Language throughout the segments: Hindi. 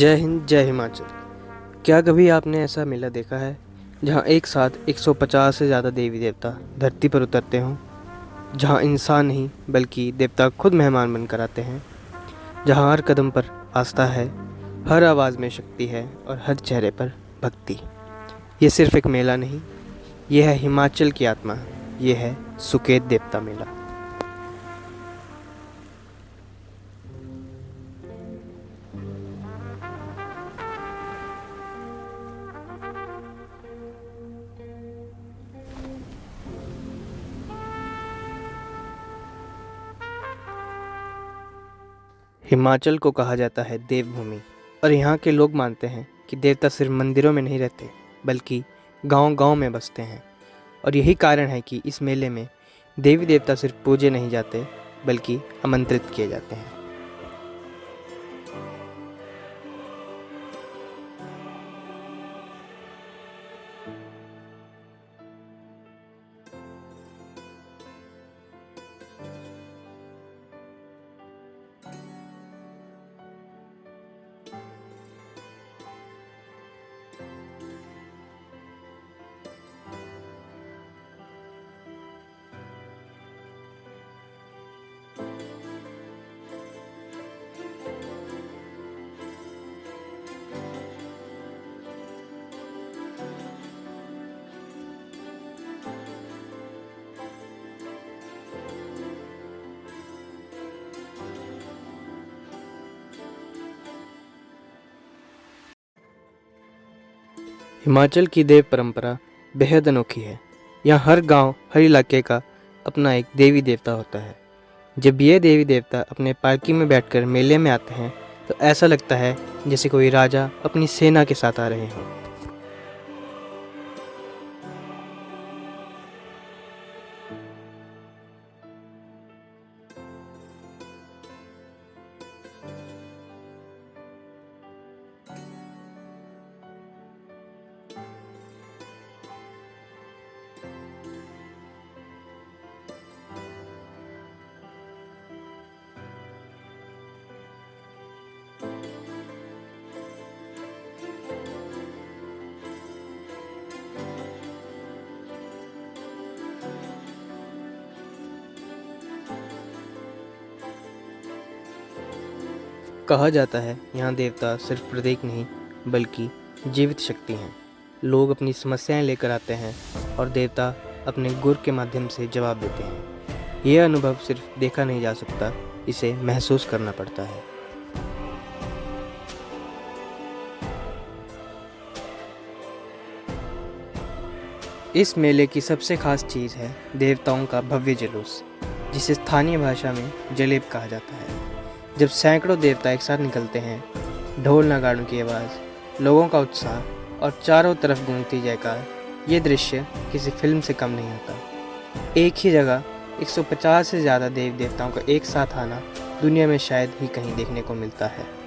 जय हिंद, जय हिमाचल। क्या कभी आपने ऐसा मेला देखा है जहाँ एक साथ 150 से ज़्यादा देवी देवता धरती पर उतरते हों, जहाँ इंसान नहीं बल्कि देवता खुद मेहमान बनकर आते हैं, जहाँ हर कदम पर आस्था है, हर आवाज़ में शक्ति है और हर चेहरे पर भक्ति। ये सिर्फ एक मेला नहीं, ये है हिमाचल की आत्मा, ये है सुकेत देवता मेला। हिमाचल को कहा जाता है देवभूमि और यहाँ के लोग मानते हैं कि देवता सिर्फ मंदिरों में नहीं रहते बल्कि गांव-गांव में बसते हैं। और यही कारण है कि इस मेले में देवी देवता सिर्फ पूजे नहीं जाते बल्कि आमंत्रित किए जाते हैं। हिमाचल की देव परंपरा बेहद अनोखी है। यहाँ हर गांव, हर इलाके का अपना एक देवी देवता होता है। जब ये देवी देवता अपने पालकी में बैठकर मेले में आते हैं तो ऐसा लगता है जैसे कोई राजा अपनी सेना के साथ आ रहे हों। कहा जाता है यहाँ देवता सिर्फ प्रतीक नहीं बल्कि जीवित शक्ति हैं। लोग अपनी समस्याएं लेकर आते हैं और देवता अपने गुर के माध्यम से जवाब देते हैं। यह अनुभव सिर्फ देखा नहीं जा सकता, इसे महसूस करना पड़ता है। इस मेले की सबसे खास चीज़ है देवताओं का भव्य जुलूस, जिसे स्थानीय भाषा में जलेब कहा जाता है। जब सैकड़ों देवता एक साथ निकलते हैं, ढोल नगाड़ों की आवाज़, लोगों का उत्साह और चारों तरफ गूंजती जयकार, ये दृश्य किसी फिल्म से कम नहीं होता। एक ही जगह 150 से ज़्यादा देवी देवताओं का एक साथ आना दुनिया में शायद ही कहीं देखने को मिलता है।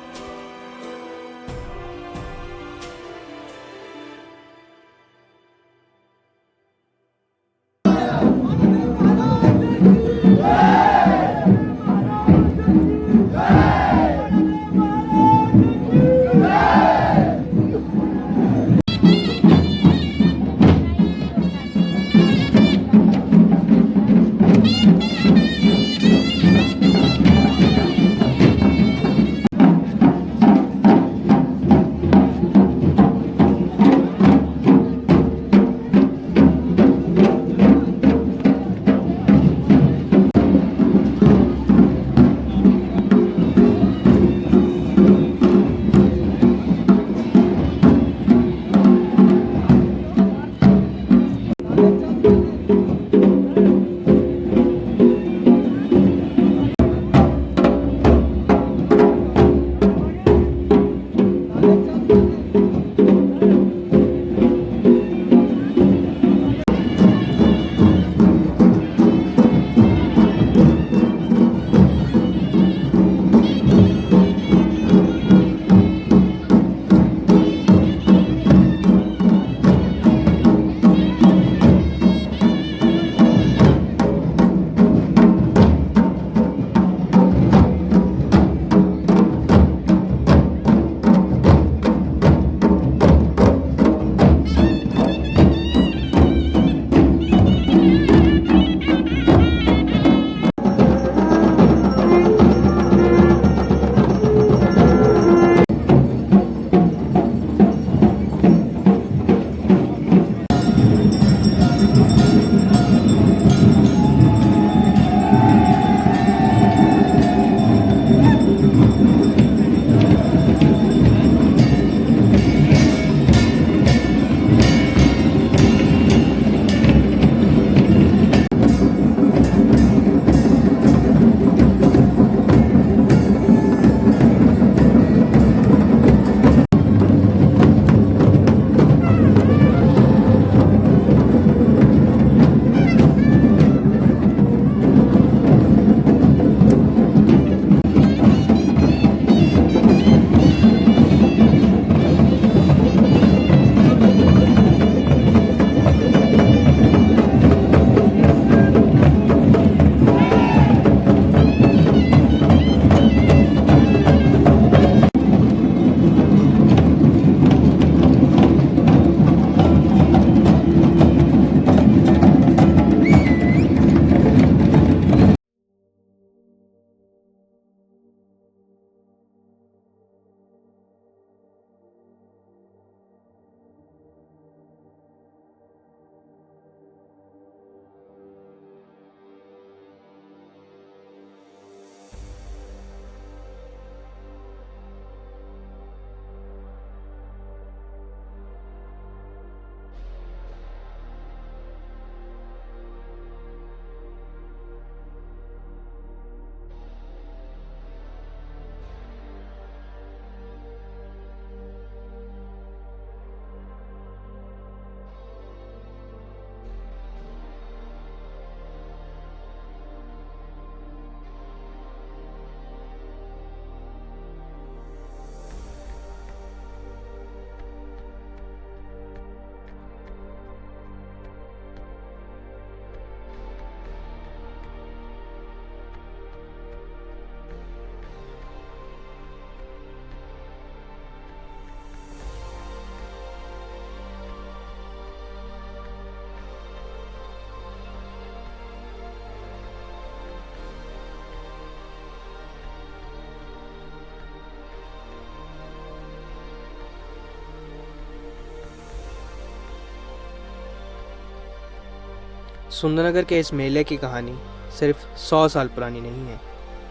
सुंदरनगर के इस मेले की कहानी सिर्फ 100 साल पुरानी नहीं है।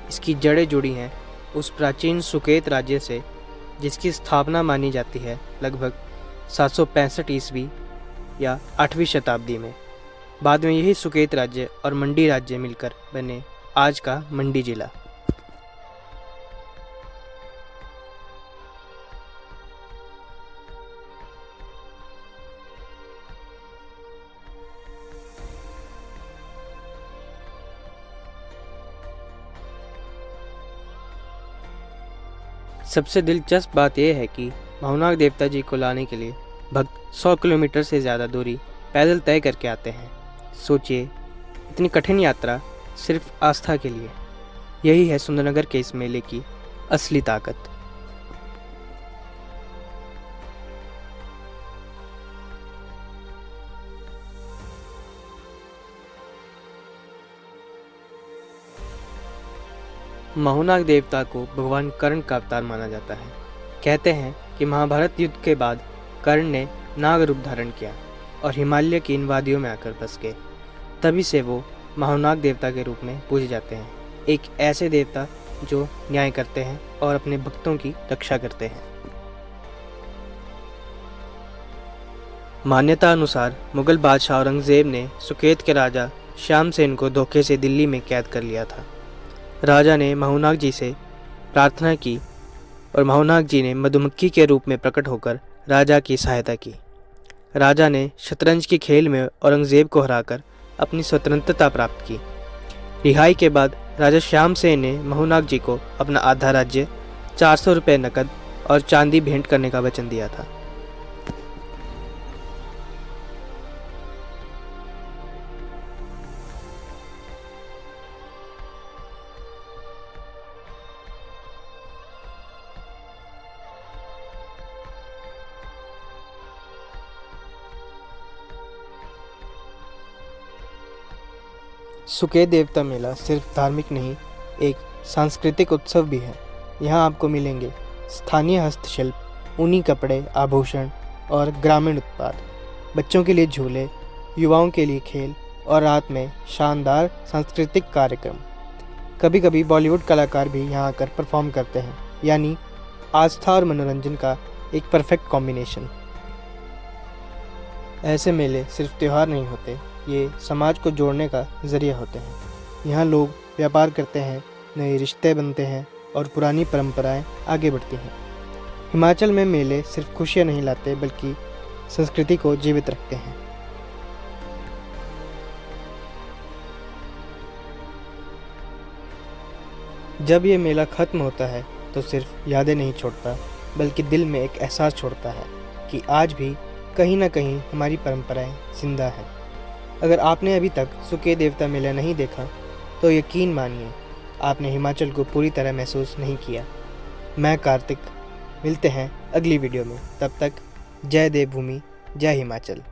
इसकी जड़ें जुड़ी हैं उस प्राचीन सुकेत राज्य से जिसकी स्थापना मानी जाती है लगभग 765 ईस्वी या 8वीं शताब्दी में। बाद में यही सुकेत राज्य और मंडी राज्य मिलकर बने आज का मंडी जिला। सबसे दिलचस्प बात यह है कि महुनाग देवता जी को लाने के लिए भक्त 100 किलोमीटर से ज़्यादा दूरी पैदल तय करके आते हैं। सोचिए, इतनी कठिन यात्रा सिर्फ आस्था के लिए। यही है सुंदरनगर के इस मेले की असली ताकत। महुनाग देवता को भगवान कर्ण का अवतार माना जाता है। कहते हैं कि महाभारत युद्ध के बाद कर्ण ने नाग रूप धारण किया और हिमालय की इन वादियों में आकर बस गए। तभी से वो महुनाग देवता के रूप में पूजे जाते हैं, एक ऐसे देवता जो न्याय करते हैं और अपने भक्तों की रक्षा करते हैं। मान्यता अनुसार मुगल बादशाह औरंगजेब ने सुकेत के राजा श्याम सेन को धोखे से दिल्ली में कैद कर लिया था। राजा ने महुनाग जी से प्रार्थना की और महुनाग जी ने मधुमक्खी के रूप में प्रकट होकर राजा की सहायता की। राजा ने शतरंज के खेल में औरंगजेब को हराकर अपनी स्वतंत्रता प्राप्त की। रिहाई के बाद राजा श्याम सेन ने महुनाग जी को अपना आधा राज्य, 400 रुपये नकद और चांदी भेंट करने का वचन दिया था। सुकेत देवता मेला सिर्फ धार्मिक नहीं, एक सांस्कृतिक उत्सव भी है। यहाँ आपको मिलेंगे स्थानीय हस्तशिल्प, ऊनी कपड़े, आभूषण और ग्रामीण उत्पाद, बच्चों के लिए झूले, युवाओं के लिए खेल और रात में शानदार सांस्कृतिक कार्यक्रम। कभी कभी बॉलीवुड कलाकार भी यहाँ आकर परफॉर्म करते हैं, यानी आस्था और मनोरंजन का एक परफेक्ट कॉम्बिनेशन। ऐसे मेले सिर्फ त्यौहार नहीं होते, ये समाज को जोड़ने का ज़रिया होते हैं। यहाँ लोग व्यापार करते हैं, नए रिश्ते बनते हैं और पुरानी परंपराएं आगे बढ़ती हैं। हिमाचल में मेले सिर्फ खुशियाँ नहीं लाते बल्कि संस्कृति को जीवित रखते हैं। जब ये मेला ख़त्म होता है तो सिर्फ यादें नहीं छोड़ता बल्कि दिल में एक एहसास छोड़ता है कि आज भी कहीं ना कहीं हमारी परंपराएं जिंदा हैं। अगर आपने अभी तक सुकेत देवता मेला नहीं देखा तो यकीन मानिए आपने हिमाचल को पूरी तरह महसूस नहीं किया। मैं कार्तिक, मिलते हैं अगली वीडियो में। तब तक जय देवभूमि, जय हिमाचल।